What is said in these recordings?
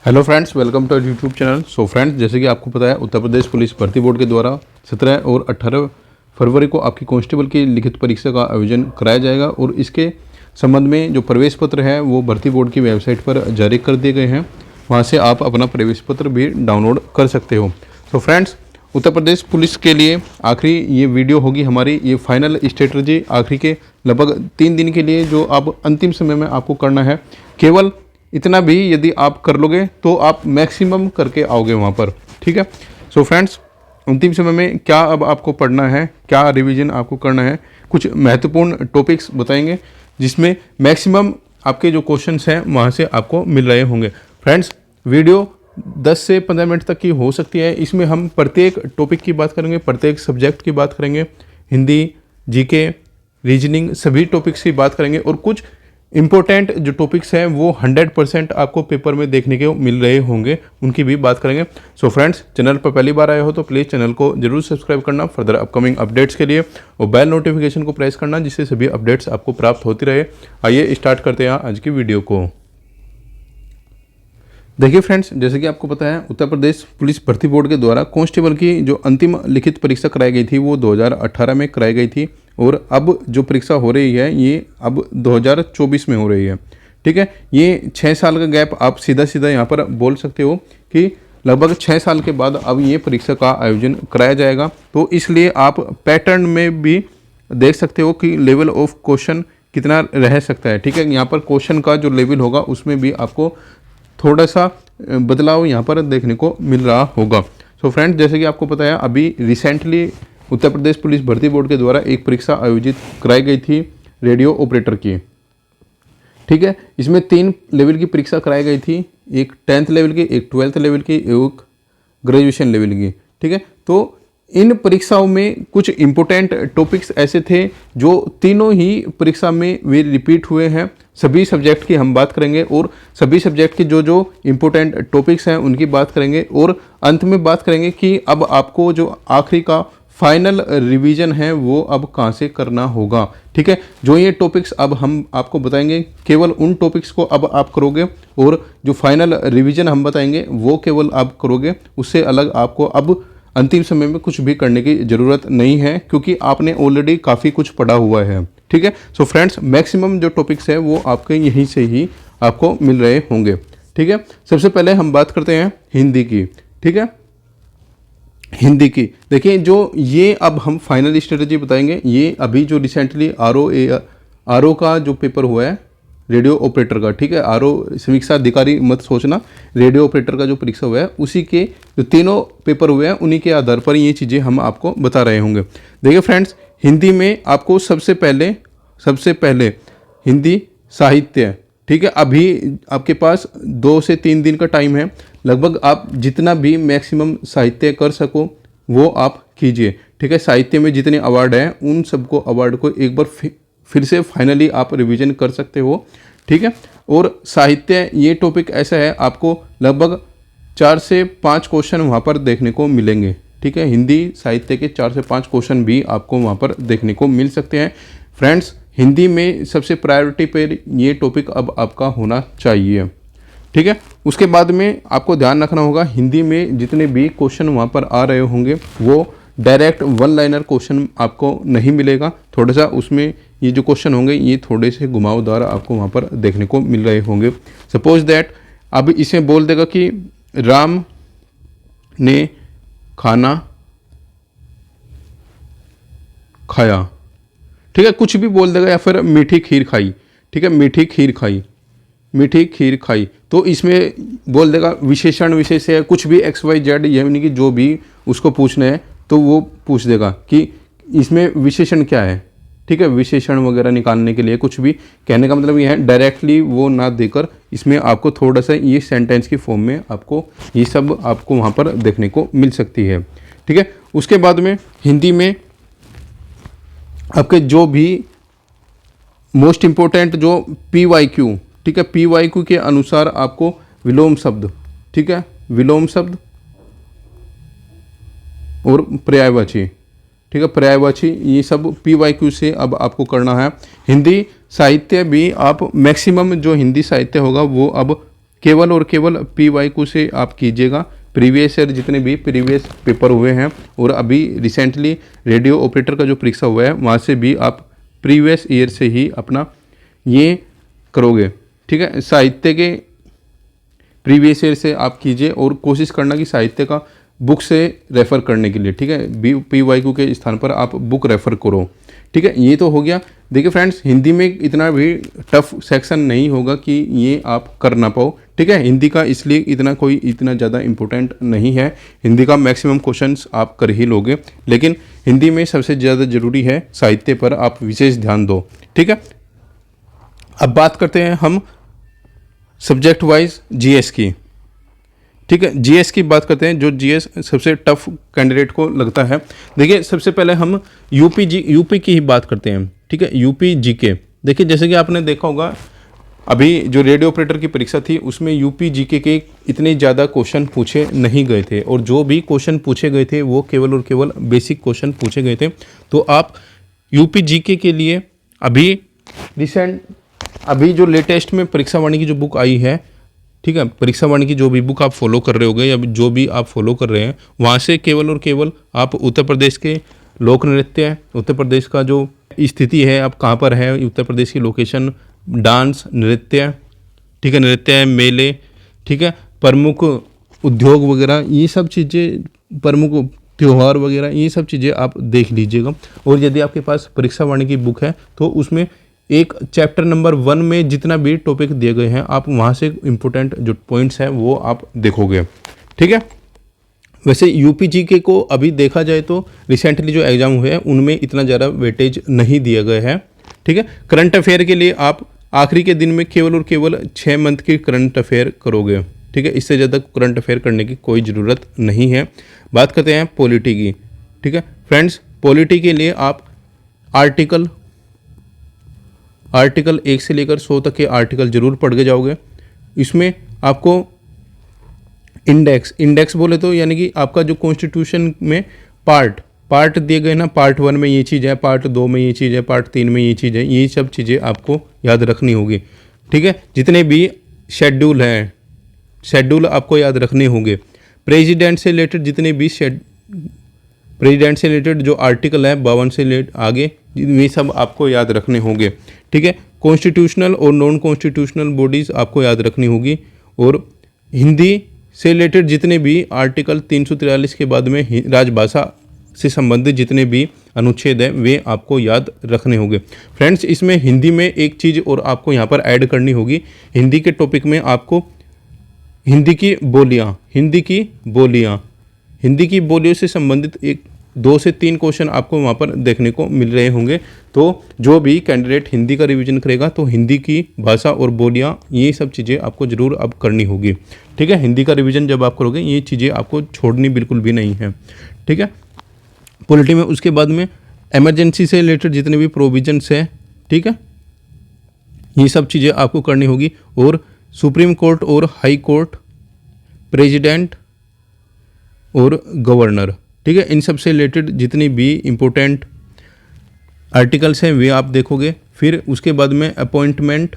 Hello friends, welcome to YouTube channel. So friends, जैसे कि आपको पता है, उत्तर प्रदेश पुलिस भर्ती बोर्ड के द्वारा 17 और 18 फरवरी को आपकी कांस्टेबल की लिखित परीक्षा का आयोजन कराया जाएगा और इसके संबंध में जो प्रवेश पत्र है वो भर्ती बोर्ड की वेबसाइट पर जारी कर दिए गए हैं। वहाँ से आप अपना प्रवेश पत्र भी डाउनलोड कर सकते हो। So friends, Uttar Pradesh police के लिए आखिरी ये वीडियो होगी हमारी, ये फाइनल स्ट्रेटजी आखिरी के लगभग 3 दिन के लिए जो अब अंतिम समय में आपको करना है। केवल इतना भी यदि आप कर लोगे तो आप मैक्सिमम करके आओगे वहाँ पर, ठीक है। सो फ्रेंड्स, अंतिम समय में क्या अब आपको पढ़ना है, क्या रिवीजन आपको करना है, कुछ महत्वपूर्ण टॉपिक्स बताएंगे जिसमें मैक्सिमम आपके जो क्वेश्चंस हैं वहाँ से आपको मिल रहे होंगे। फ्रेंड्स, वीडियो 10 से 15 मिनट तक की हो सकती है। इसमें हम प्रत्येक टॉपिक की बात करेंगे, प्रत्येक सब्जेक्ट की बात करेंगे, हिंदी, जीके, रीजनिंग, सभी टॉपिक्स की बात करेंगे और कुछ इंपॉर्टेंट जो टॉपिक्स हैं वो 100% आपको पेपर में देखने के मिल रहे होंगे, उनकी भी बात करेंगे। सो फ्रेंड्स, चैनल पर पहली बार आए हो तो प्लीज़ चैनल को जरूर सब्सक्राइब करना फर्दर अपकमिंग अपडेट्स के लिए और बेल नोटिफिकेशन को प्रेस करना जिससे सभी अपडेट्स आपको प्राप्त होती रहे। आइए स्टार्ट करते हैं आज की वीडियो को। देखिए फ्रेंड्स, जैसे कि आपको पता है, उत्तर प्रदेश पुलिस भर्ती बोर्ड के द्वारा कांस्टेबल की जो अंतिम लिखित परीक्षा कराई गई थी वो 2018 में कराई गई थी और अब जो परीक्षा हो रही है ये अब 2024 में हो रही है, ठीक है। ये 6 साल का गैप आप सीधा सीधा यहाँ पर बोल सकते हो कि लगभग 6 साल के बाद अब ये परीक्षा का आयोजन कराया जाएगा। तो इसलिए आप पैटर्न में भी देख सकते हो कि लेवल ऑफ क्वेश्चन कितना रह सकता है, ठीक है। यहाँ पर क्वेश्चन का जो लेवल होगा उसमें भी आपको थोड़ा सा बदलाव यहाँ पर देखने को मिल रहा होगा। सो फ्रेंड्स, जैसे कि आपको पता है, अभी रिसेंटली उत्तर प्रदेश पुलिस भर्ती बोर्ड के द्वारा एक परीक्षा आयोजित कराई गई थी रेडियो ऑपरेटर की, ठीक है। इसमें 3 लेवल की परीक्षा कराई गई थी, एक 10th लेवल की, एक 12th लेवल की, एक ग्रेजुएशन लेवल की, ठीक है। तो इन परीक्षाओं में कुछ इंपॉर्टेंट टॉपिक्स ऐसे थे जो तीनों ही परीक्षा में वे रिपीट हुए हैं। सभी सब्जेक्ट की हम बात करेंगे और सभी सब्जेक्ट के जो जो इंपॉर्टेंट टॉपिक्स हैं उनकी बात करेंगे और अंत में बात करेंगे कि अब आपको जो आखिरी का फाइनल रिवीजन है वो अब कहाँ से करना होगा, ठीक है। जो ये टॉपिक्स अब हम आपको बताएंगे केवल उन टॉपिक्स को अब आप करोगे और जो फाइनल रिवीजन हम बताएंगे वो केवल आप करोगे, उससे अलग आपको अब अंतिम समय में कुछ भी करने की ज़रूरत नहीं है क्योंकि आपने ऑलरेडी काफ़ी कुछ पढ़ा हुआ है, ठीक है। सो फ्रेंड्स, मैक्सिमम जो टॉपिक्स है वो आपके यहीं से ही आपको मिल रहे होंगे, ठीक है। सबसे पहले हम बात करते हैं हिंदी की, ठीक है। हिंदी की देखिए, जो ये अब हम फाइनल स्ट्रेटजी बताएंगे, ये अभी जो रिसेंटली आरओ का जो पेपर हुआ है रेडियो ऑपरेटर का, ठीक है। आरओ समीक्षा अधिकारी मत सोचना, रेडियो ऑपरेटर का जो परीक्षा हुआ है उसी के जो तीनों पेपर हुए हैं उन्हीं के आधार पर ये चीज़ें हम आपको बता रहे होंगे। देखिए फ्रेंड्स, हिंदी में आपको सबसे पहले हिंदी साहित्य, ठीक है। अभी आपके पास 2 से 3 दिन का टाइम है, लगभग आप जितना भी मैक्सिमम साहित्य कर सको वो आप कीजिए, ठीक है। साहित्य में जितने अवार्ड हैं उन सबको अवार्ड को एक बार फिर से फाइनली आप रिवीजन कर सकते हो, ठीक है। और साहित्य ये टॉपिक ऐसा है, आपको लगभग 4 से 5 क्वेश्चन वहाँ पर देखने को मिलेंगे, ठीक है। हिंदी साहित्य के 4 से 5 क्वेश्चन भी आपको वहाँ पर देखने को मिल सकते हैं। फ्रेंड्स, हिंदी में सबसे प्रायोरिटी पर ये टॉपिक अब आपका होना चाहिए, ठीक है। उसके बाद में आपको ध्यान रखना होगा, हिंदी में जितने भी क्वेश्चन वहाँ पर आ रहे होंगे वो डायरेक्ट 1 लाइनर क्वेश्चन आपको नहीं मिलेगा। थोड़ा सा उसमें ये जो क्वेश्चन होंगे ये थोड़े से घुमावदार आपको वहाँ पर देखने को मिल रहे होंगे। सपोज दैट अब इसे बोल देगा कि राम ने खाना खाया, ठीक है, कुछ भी बोल देगा, या फिर मीठी खीर खाई, ठीक है, मीठी खीर खाई। तो इसमें बोल देगा विशेषण विशेष है, कुछ भी XYZ, यानी कि जो भी उसको पूछना है तो वो पूछ देगा कि इसमें विशेषण क्या है, ठीक है। विशेषण वगैरह निकालने के लिए कुछ भी कहने का मतलब ये है, डायरेक्टली वो ना देकर इसमें आपको थोड़ा सा ये सेंटेंस की फॉर्म में आपको ये सब आपको वहाँ पर देखने को मिल सकती है, ठीक है। उसके बाद में हिंदी में आपके जो भी मोस्ट इम्पोर्टेंट जो PYQ, ठीक है, PYQ के अनुसार आपको विलोम शब्द, ठीक है, विलोम शब्द और पर्यायवाची, ठीक है, पर्यायवाची, ये सब PYQ से अब आपको करना है। हिंदी साहित्य भी आप मैक्सिमम जो हिंदी साहित्य होगा वो अब केवल और केवल PYQ से आप कीजिएगा। प्रीवियस ईयर जितने भी प्रीवियस पेपर हुए हैं और अभी रिसेंटली रेडियो ऑपरेटर का जो परीक्षा हुआ है वहाँ से भी आप प्रीवियस ईयर से ही अपना ये करोगे, ठीक है। साहित्य के प्रीवियस ईयर से आप कीजिए और कोशिश करना कि साहित्य का बुक से रेफ़र करने के लिए, ठीक है। PYQ के स्थान पर आप बुक रेफ़र करो, ठीक है। ये तो हो गया। देखिए फ्रेंड्स, हिंदी में इतना भी टफ सेक्शन नहीं होगा कि ये आप कर ना पाओ, ठीक है। हिंदी का इसलिए इतना ज़्यादा इम्पोर्टेंट नहीं है। हिंदी का मैक्सिमम क्वेश्चंस आप कर ही लोगे, लेकिन हिंदी में सबसे ज़्यादा ज़रूरी है साहित्य पर आप विशेष ध्यान दो, ठीक है। अब बात करते हैं हम सब्जेक्ट वाइज GS की, ठीक है। GS की बात करते हैं, जो GS सबसे टफ कैंडिडेट को लगता है। देखिए सबसे पहले हम यूपी की ही बात करते हैं, ठीक है। UP GK। देखिए जैसे कि आपने देखा होगा अभी जो रेडियो ऑपरेटर की परीक्षा थी उसमें यूपी GK के इतने ज़्यादा क्वेश्चन पूछे नहीं गए थे, और जो भी क्वेश्चन पूछे गए थे वो केवल और केवल बेसिक क्वेश्चन पूछे गए थे। तो आप यूपी GK के लिए अभी जो लेटेस्ट में परीक्षा वाणी की जो बुक आई है, ठीक है, परीक्षा वाणी की जो भी बुक आप फॉलो कर रहे होगे या जो भी आप फॉलो कर रहे हैं वहाँ से केवल और केवल आप उत्तर प्रदेश के लोक नृत्य, उत्तर प्रदेश का जो स्थिति है, आप कहाँ पर है, उत्तर प्रदेश की लोकेशन, डांस, नृत्य, ठीक है, नृत्य, मेले, ठीक है, प्रमुख उद्योग वगैरह, ये सब चीज़ें, प्रमुख त्यौहार वगैरह, ये सब चीज़ें आप देख लीजिएगा। और यदि आपके पास परीक्षा वाणी की बुक है तो उसमें एक चैप्टर नंबर 1 में जितना भी टॉपिक दिए गए हैं आप वहाँ से इम्पोर्टेंट जो पॉइंट्स हैं वो आप देखोगे, ठीक है। वैसे यूपी GK को अभी देखा जाए तो रिसेंटली जो एग्ज़ाम हुए हैं उनमें इतना ज़्यादा वेटेज नहीं दिया गया है, ठीक है। करंट अफेयर के लिए आप आखिरी के दिन में केवल और केवल 6 मंथ की करंट अफेयर करोगे, ठीक है। इससे ज़्यादा करंट अफेयर करने की कोई ज़रूरत नहीं है। बात करते हैं पॉलिटी की, ठीक है फ्रेंड्स। पॉलिटी के लिए आप आर्टिकल 1 से लेकर 100 तक के आर्टिकल जरूर पढ़ के जाओगे। इसमें आपको इंडेक्स बोले तो यानी कि आपका जो कॉन्स्टिट्यूशन में पार्ट दिए गए ना, पार्ट 1 में ये चीज़ है, पार्ट 2 में ये चीज़ है, पार्ट 3 में ये चीज़ है, ये सब चीज़ें आपको याद रखनी होगी, ठीक है। जितने भी शेड्यूल आपको याद रखने होंगे। प्रेसिडेंट से रिलेटेड जितने भी प्रेसिडेंट से रिलेटेड जो आर्टिकल है 52 से रिलेटेड आगे, ये सब आपको याद रखने होंगे, ठीक है। कॉन्स्टिट्यूशनल और नॉन कॉन्स्टिट्यूशनल बॉडीज़ आपको याद रखनी होगी। और हिंदी से रिलेटेड जितने भी आर्टिकल 343 के बाद में राजभाषा से संबंधित जितने भी अनुच्छेद हैं वे आपको याद रखने होंगे। फ्रेंड्स, इसमें हिंदी में एक चीज़ और आपको यहाँ पर ऐड करनी होगी। हिंदी के टॉपिक में आपको हिंदी की बोलियों से संबंधित 2 से 3 क्वेश्चन आपको वहाँ पर देखने को मिल रहे होंगे। तो जो भी कैंडिडेट हिंदी का रिवीजन करेगा तो हिंदी की भाषा और बोलियाँ, ये सब चीज़ें आपको ज़रूर अब करनी होगी, ठीक है। हिंदी का रिवीजन जब आप करोगे ये चीज़ें आपको छोड़नी बिल्कुल भी नहीं है, ठीक है। पॉलिटी में उसके बाद में इमरजेंसी से रिलेटेड जितने भी प्रोविजंस है, ठीक है, ये सब चीज़ें आपको करनी होगी। और सुप्रीम कोर्ट और हाई कोर्ट, प्रेसिडेंट और गवर्नर, ठीक है, इन सब से रिलेटेड जितनी भी इम्पोर्टेंट आर्टिकल्स हैं वे आप देखोगे। फिर उसके बाद में अपॉइंटमेंट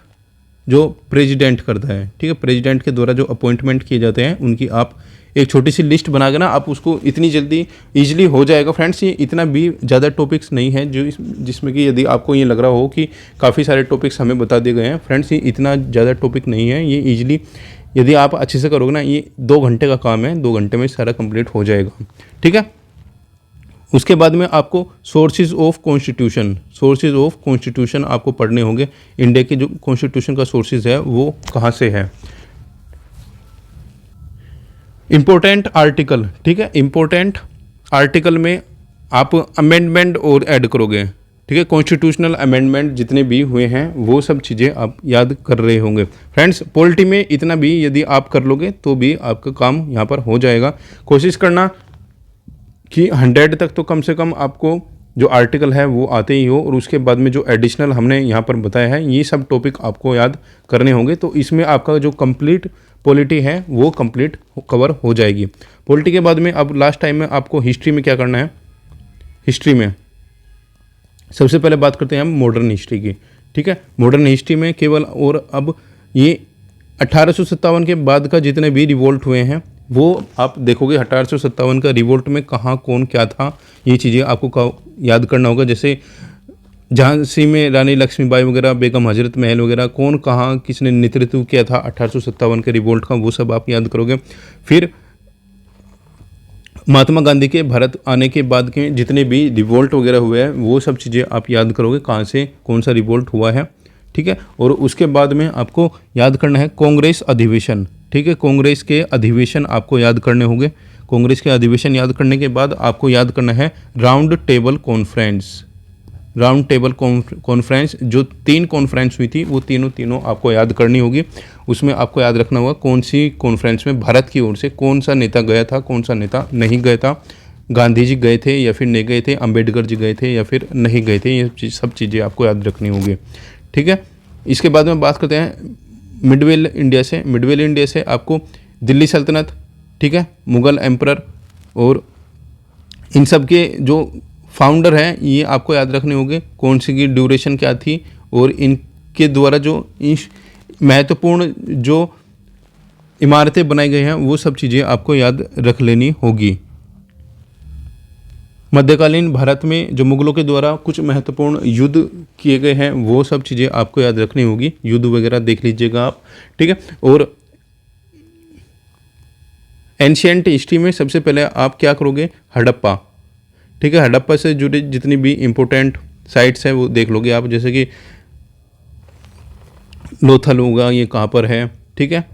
जो प्रेसिडेंट करता है, ठीक है, प्रेसिडेंट के द्वारा जो अपॉइंटमेंट किए जाते हैं उनकी आप एक छोटी सी लिस्ट बना के ना आप उसको इतनी जल्दी ईजिली हो जाएगा। फ्रेंड्स, ये इतना भी ज़्यादा टॉपिक्स नहीं है जिसमें कि यदि आपको ये लग रहा हो कि काफ़ी सारे टॉपिक्स हमें बता दिए गए हैं, फ्रेंड्स ये इतना ज़्यादा टॉपिक नहीं है। ये ईजिली यदि आप अच्छे से करोगे ना, ये 2 घंटे का काम है, 2 घंटे में सारा कंप्लीट हो जाएगा, ठीक है। उसके बाद में आपको सोर्सेज ऑफ कॉन्स्टिट्यूशन आपको पढ़ने होंगे। इंडिया के जो कॉन्स्टिट्यूशन का सोर्सेज है वो कहाँ से है। इम्पोर्टेंट आर्टिकल, ठीक है, इम्पोर्टेंट आर्टिकल में आप अमेंडमेंट और ऐड करोगे, ठीक है। कॉन्स्टिट्यूशनल अमेंडमेंट जितने भी हुए हैं वो सब चीज़ें आप याद कर रहे होंगे। फ्रेंड्स, पॉलिटी में इतना भी यदि आप कर लोगे तो भी आपका काम यहाँ पर हो जाएगा। कोशिश करना कि 100 तक तो कम से कम आपको जो आर्टिकल है वो आते ही हो, और उसके बाद में जो एडिशनल हमने यहाँ पर बताया है ये सब टॉपिक आपको याद करने होंगे। तो इसमें आपका जो कंप्लीट पॉलिटी है वो कंप्लीट कवर हो जाएगी। पॉलिटी के बाद में अब लास्ट टाइम में आपको हिस्ट्री में क्या करना है। हिस्ट्री में सबसे पहले बात करते हैं हम मॉडर्न हिस्ट्री की, ठीक है। मॉडर्न हिस्ट्री में केवल और अब ये 1857 के बाद का जितने भी रिवोल्ट हुए हैं वो आप देखोगे 1857 का रिवोल्ट में कहाँ कौन क्या था, ये चीज़ें आपको याद करना होगा। जैसे झांसी में रानी लक्ष्मीबाई वगैरह, बेगम हजरत महल वगैरह, कौन कहाँ किसने नेतृत्व किया था 1857 के रिवोल्ट का, वो सब आप याद करोगे। फिर महात्मा गांधी के भारत आने के बाद के जितने भी रिवोल्ट वगैरह हुए हैं वो सब चीज़ें आप याद करोगे, कहाँ से कौन सा रिवोल्ट हुआ है, ठीक है। और उसके बाद में आपको याद करना है कांग्रेस अधिवेशन, ठीक है। कांग्रेस के अधिवेशन आपको याद करने होंगे। कांग्रेस के अधिवेशन याद करने के बाद आपको याद करना है round table conference. Round table conference जो 3 कॉन्फ्रेंस हुई थी वो तीनों आपको याद करनी होगी। उसमें आपको याद रखना होगा कौन सी कॉन्फ्रेंस में भारत की ओर से कौन सा नेता गया था, कौन सा नेता नहीं गया था, गांधी जी गए थे या फिर नहीं गए थे, अंबेडकर जी गए थे या फिर नहीं गए थे, ये सब चीज़ें आपको याद रखनी होगी, ठीक है। इसके बाद में बात करते हैं मिडवेल इंडिया से। मिडवेल इंडिया से आपको दिल्ली सल्तनत, ठीक है, मुगल एम्परर और इन सब के जो फाउंडर हैं ये आपको याद रखने होंगे, कौन सी की ड्यूरेशन क्या थी और इनके द्वारा जो महत्वपूर्ण जो इमारतें बनाई गई हैं वो सब चीज़ें आपको याद रख लेनी होगी। मध्यकालीन भारत में जो मुगलों के द्वारा कुछ महत्वपूर्ण युद्ध किए गए हैं वो सब चीज़ें आपको याद रखनी होगी, युद्ध वगैरह देख लीजिएगा आप, ठीक है। और एंशियंट हिस्ट्री में सबसे पहले आप क्या करोगे, हड़प्पा, ठीक है। हड़प्पा से जुड़े जितनी भी इम्पोर्टेंट साइट्स हैं वो देख लोगे आप, जैसे कि लोथल होगा, ये कहाँ पर है, ठीक है,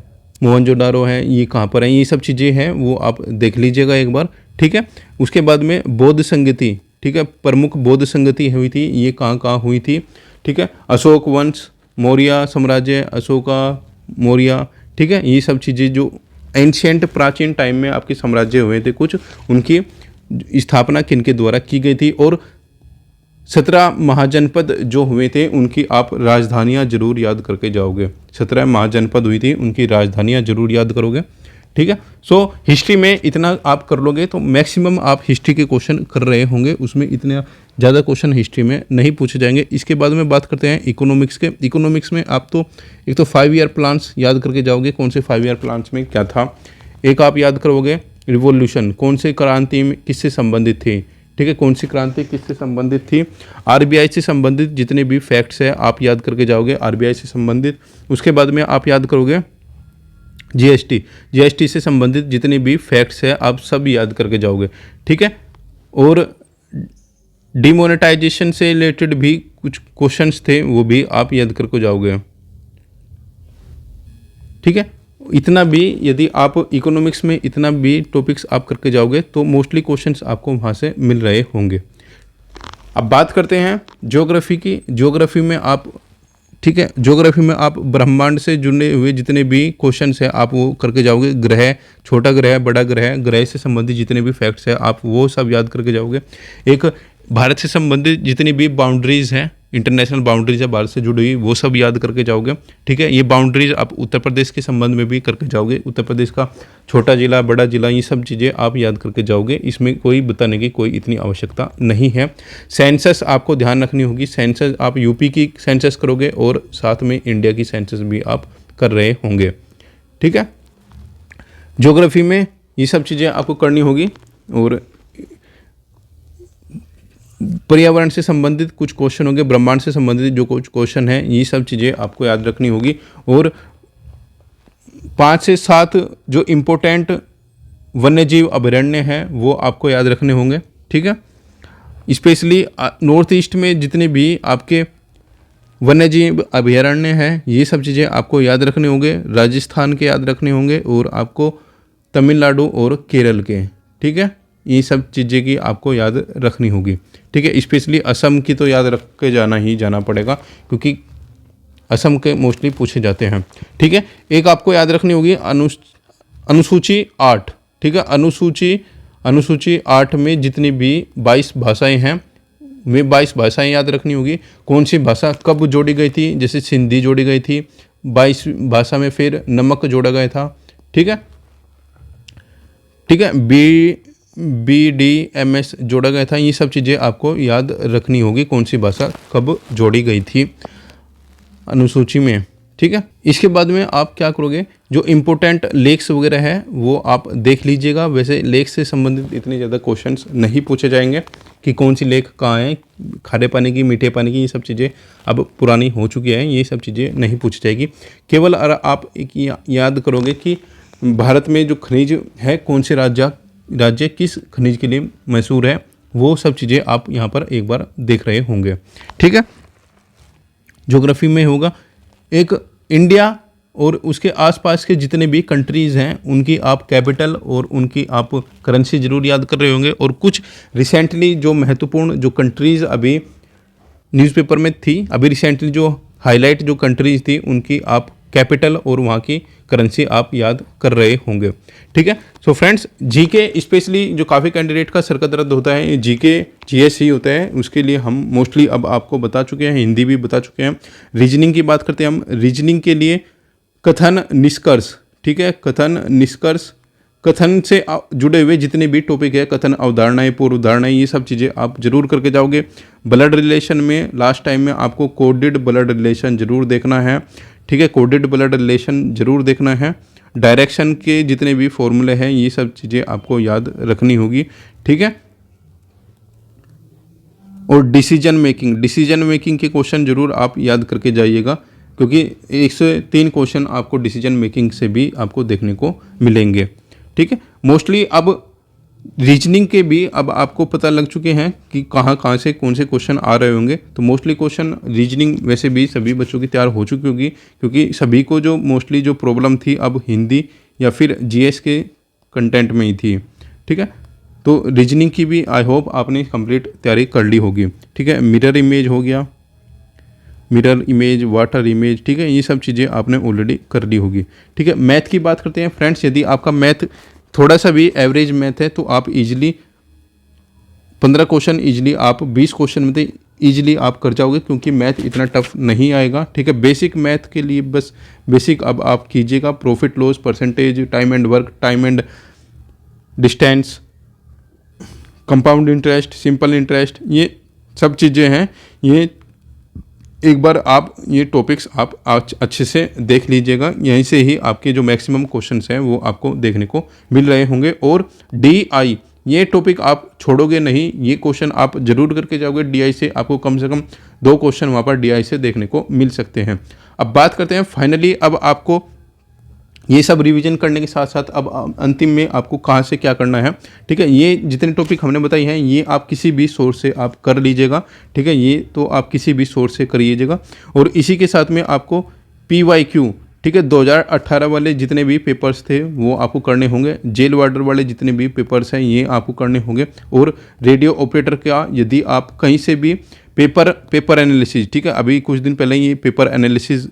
मोहनजोदारो है, ये कहाँ पर है, ये सब चीज़ें हैं वो आप देख लीजिएगा एक बार, ठीक है। उसके बाद में बौद्ध संगति, ठीक है, प्रमुख बौद्ध संगति हुई थी, ये कहाँ कहाँ हुई थी, ठीक है। अशोक वंश, मौर्य साम्राज्य, अशोका मौर्य, ठीक है, ये सब चीज़ें जो एंशियंट प्राचीन टाइम में आपके साम्राज्य हुए थे कुछ, उनकी स्थापना किनके द्वारा की गई थी। और 17 महाजनपद जो हुए थे उनकी आप राजधानियां जरूर याद करके जाओगे। 17 महाजनपद हुई थी, उनकी राजधानियां जरूर याद करोगे, ठीक है। सो हिस्ट्री में इतना आप कर लोगे तो मैक्सिमम आप हिस्ट्री के क्वेश्चन कर रहे होंगे, उसमें इतने ज़्यादा क्वेश्चन हिस्ट्री में नहीं पूछे जाएंगे। इसके बाद में बात करते हैं इकोनॉमिक्स के। इकोनॉमिक्स में आप तो एक तो 5 ईयर प्लान्स याद करके जाओगे, कौन से 5 ईयर प्लान्स में क्या था। एक आप याद करोगे रिवॉल्यूशन, कौन से क्रांति में किससे संबंधित थी, ठीक है, कौन सी क्रांति किससे संबंधित थी। आरबीआई से संबंधित जितने भी फैक्ट्स हैं आप याद करके जाओगे, आरबीआई से संबंधित। उसके बाद में आप याद करोगे जीएसटी से संबंधित जितने भी फैक्ट्स हैं आप सब याद करके जाओगे, ठीक है। और डिमोनेटाइजेशन से रिलेटेड भी कुछ क्वेश्चंस थे वो भी आप याद करके जाओगे, ठीक है। इतना भी यदि आप इकोनॉमिक्स में इतना भी टॉपिक्स आप करके जाओगे तो मोस्टली क्वेश्चंस आपको वहाँ से मिल रहे होंगे। अब बात करते हैं ज्योग्राफी की। ज्योग्राफी में आप, ठीक है, ज्योग्राफी में आप ब्रह्मांड से जुड़े हुए जितने भी क्वेश्चंस हैं आप वो करके जाओगे। ग्रह, छोटा ग्रह, बड़ा ग्रह, ग्रह से संबंधित जितने भी फैक्ट्स हैं आप वो सब याद करके जाओगे। एक भारत से संबंधित जितनी भी बाउंड्रीज हैं, इंटरनेशनल बाउंड्रीज है भारत से जुड़ी हुई, वो सब याद करके जाओगे, ठीक है। ये बाउंड्रीज आप उत्तर प्रदेश के संबंध में भी करके जाओगे, उत्तर प्रदेश का छोटा जिला, बड़ा जिला, ये सब चीज़ें आप याद करके जाओगे। इसमें कोई बताने की कोई इतनी आवश्यकता नहीं है। सेंसस आपको ध्यान रखनी होगी, सेंसस आप यूपी की सेंसस करोगे और साथ में इंडिया की सेंसस भी आप कर रहे होंगे, ठीक है। ज्योग्राफी में ये सब चीज़ें आपको करनी होगी। और पर्यावरण से संबंधित कुछ क्वेश्चन होंगे, ब्रह्मांड से संबंधित जो कुछ क्वेश्चन हैं ये सब चीज़ें आपको याद रखनी होगी। और 5 से 7 जो इम्पोर्टेंट वन्यजीव अभयारण्य हैं वो आपको याद रखने होंगे, ठीक है। स्पेशली नॉर्थ ईस्ट में जितने भी आपके वन्यजीव अभयारण्य हैं ये सब चीज़ें आपको याद रखने होंगे। राजस्थान के याद रखने होंगे और आपको तमिलनाडु और केरल के, ठीक है, ये सब चीज़ें की आपको याद रखनी होगी, ठीक है। स्पेशली असम की तो याद रख के जाना पड़ेगा क्योंकि असम के मोस्टली पूछे जाते हैं, ठीक है। एक आपको याद रखनी होगी अनुसूची 8, ठीक है। अनुसूची 8 में जितनी भी 22 भाषाएं हैं में 22 भाषाएं याद रखनी होगी। कौन सी भाषा कब जोड़ी गई थी, जैसे सिंधी जोड़ी गई थी 22 भाषा में, फिर नमक जोड़ा गया था, ठीक है, ठीक है, BDMS जोड़ा गया था। ये सब चीज़ें आपको याद रखनी होगी, कौन सी भाषा कब जोड़ी गई थी अनुसूची में, ठीक है। इसके बाद में आप क्या करोगे, जो इम्पोर्टेंट लेक्स वगैरह है वो आप देख लीजिएगा। वैसे लेक से संबंधित इतने ज़्यादा क्वेश्चंस नहीं पूछे जाएंगे कि कौन सी लेक कहाँ है, खारे पानी की, मीठे पानी की, ये सब चीज़ें अब पुरानी हो चुकी हैं, ये सब चीज़ें नहीं पूछी जाएगी। केवल आप एक याद करोगे कि भारत में जो खनिज है, कौन से राज्य किस खनिज के लिए मशहूर है, वो सब चीज़ें आप यहाँ पर एक बार देख रहे होंगे। ठीक है। ज्योग्राफी में होगा एक इंडिया और उसके आसपास के जितने भी कंट्रीज़ हैं उनकी आप कैपिटल और उनकी आप करेंसी जरूर याद कर रहे होंगे। और कुछ रिसेंटली जो महत्वपूर्ण जो कंट्रीज़ अभी न्यूज़पेपर में थी, अभी रिसेंटली जो हाईलाइट जो कंट्रीज़ थी उनकी आप कैपिटल और वहाँ की करेंसी आप याद कर रहे होंगे। ठीक है। सो फ्रेंड्स, जीके स्पेशली जो काफ़ी कैंडिडेट का सर का दर्द होता है, जीके जीएस ही होता है, उसके लिए हम मोस्टली अब आपको बता चुके हैं, हिंदी भी बता चुके हैं। रीजनिंग की बात करते हैं हम। रीजनिंग के लिए कथन निष्कर्ष, ठीक है, कथन निष्कर्ष, कथन से जुड़े हुए जितने भी टॉपिक है, कथन अवधारणाएं, पूर्व धारणाएं, ये सब चीज़ें आप जरूर करके जाओगे। ब्लड रिलेशन में लास्ट टाइम में आपको कोडेड ब्लड रिलेशन जरूर देखना है। ठीक है, कोडेड ब्लड रिलेशन जरूर देखना है। डायरेक्शन के जितने भी फॉर्मूले हैं ये सब चीज़ें आपको याद रखनी होगी। ठीक है। और डिसीजन मेकिंग के क्वेश्चन जरूर आप याद करके जाइएगा, क्योंकि 103 क्वेश्चन आपको डिसीजन मेकिंग से भी आपको देखने को मिलेंगे। ठीक है। मोस्टली अब रीजनिंग के भी अब आपको पता लग चुके हैं कि कहाँ से कौन से क्वेश्चन आ रहे होंगे। तो मोस्टली क्वेश्चन रीजनिंग वैसे भी सभी बच्चों की तैयार हो चुकी होगी, क्योंकि सभी को जो मोस्टली जो प्रॉब्लम थी अब हिंदी या फिर जीएस के कंटेंट में ही थी। ठीक है। तो रीजनिंग की भी आई होप आपने कंप्लीट तैयारी कर ली होगी। ठीक है। मिरर इमेज हो गया, मिरर इमेज, वाटर इमेज, ठीक है, ये सब चीज़ें आपने ऑलरेडी कर ली होगी। ठीक है। मैथ की बात करते हैं फ्रेंड्स। यदि आपका मैथ थोड़ा सा भी एवरेज मैथ है तो आप इजीली 15 क्वेश्चन इजीली आप 20 क्वेश्चन में इजीली आप कर जाओगे, क्योंकि मैथ इतना टफ नहीं आएगा। ठीक है। बेसिक मैथ के लिए बस बेसिक अब आप कीजिएगा, profit loss, percentage, time and work, time and distance, compound interest, simple interest, ये सब चीज़ें हैं। ये एक बार आप ये टॉपिक्स आप अच्छे से देख लीजिएगा, यहीं से ही आपके जो मैक्सिमम क्वेश्चंस हैं वो आपको देखने को मिल रहे होंगे। और डीआई ये टॉपिक आप छोड़ोगे नहीं, ये क्वेश्चन आप जरूर करके जाओगे। डीआई से आपको कम से कम 2 क्वेश्चन वहाँ पर डीआई से देखने को मिल सकते हैं। अब बात करते हैं फाइनली, अब आपको ये सब रिवीजन करने के साथ साथ अब अंतिम में आपको कहाँ से क्या करना है। ठीक है। ये जितने टॉपिक हमने बताई हैं ये आप किसी भी सोर्स से आप कर लीजिएगा। ठीक है। ये तो आप किसी भी सोर्स से करिएगा। और इसी के साथ में आपको PYQ, ठीक है, 2018 वाले जितने भी पेपर्स थे वो आपको करने होंगे। जेल वार्डर वाले जितने भी पेपर्स हैं ये आपको करने होंगे। और रेडियो ऑपरेटर का यदि आप कहीं से भी पेपर एनालिसिस, ठीक है, अभी कुछ दिन पहले ये पेपर एनालिसिस,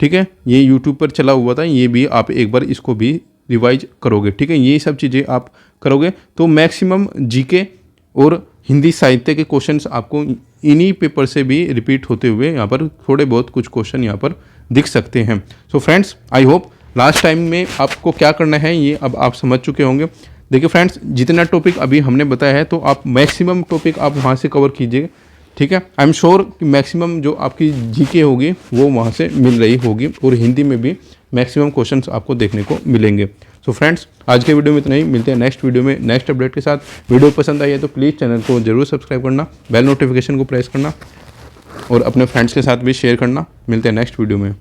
ठीक है, ये यूट्यूब पर चला हुआ था, ये भी आप एक बार इसको भी रिवाइज करोगे। ठीक है। ये सब चीज़ें आप करोगे तो मैक्सिमम जीके और हिंदी साहित्य के क्वेश्चंस आपको इन्हीं पेपर से भी रिपीट होते हुए यहाँ पर थोड़े बहुत कुछ क्वेश्चन यहाँ पर दिख सकते हैं। So friends, I hope last time में आपको क्या करना है ये अब आप समझ चुके होंगे। देखिए फ्रेंड्स, जितना टॉपिक अभी हमने बताया है तो आप मैक्सिमम टॉपिक आप वहाँ से कवर कीजिए। ठीक है। आई एम श्योर कि मैक्सिमम जो आपकी जीके होगी वो वहाँ से मिल रही होगी, और हिंदी में भी मैक्सिमम क्वेश्चंस आपको देखने को मिलेंगे। सो फ्रेंड्स, आज के वीडियो में इतना ही। मिलते हैं नेक्स्ट वीडियो में नेक्स्ट अपडेट के साथ। वीडियो पसंद आई है तो प्लीज़ चैनल को जरूर सब्सक्राइब करना, बेल नोटिफिकेशन को प्रेस करना और अपने फ्रेंड्स के साथ भी शेयर करना। मिलते हैं नेक्स्ट वीडियो में।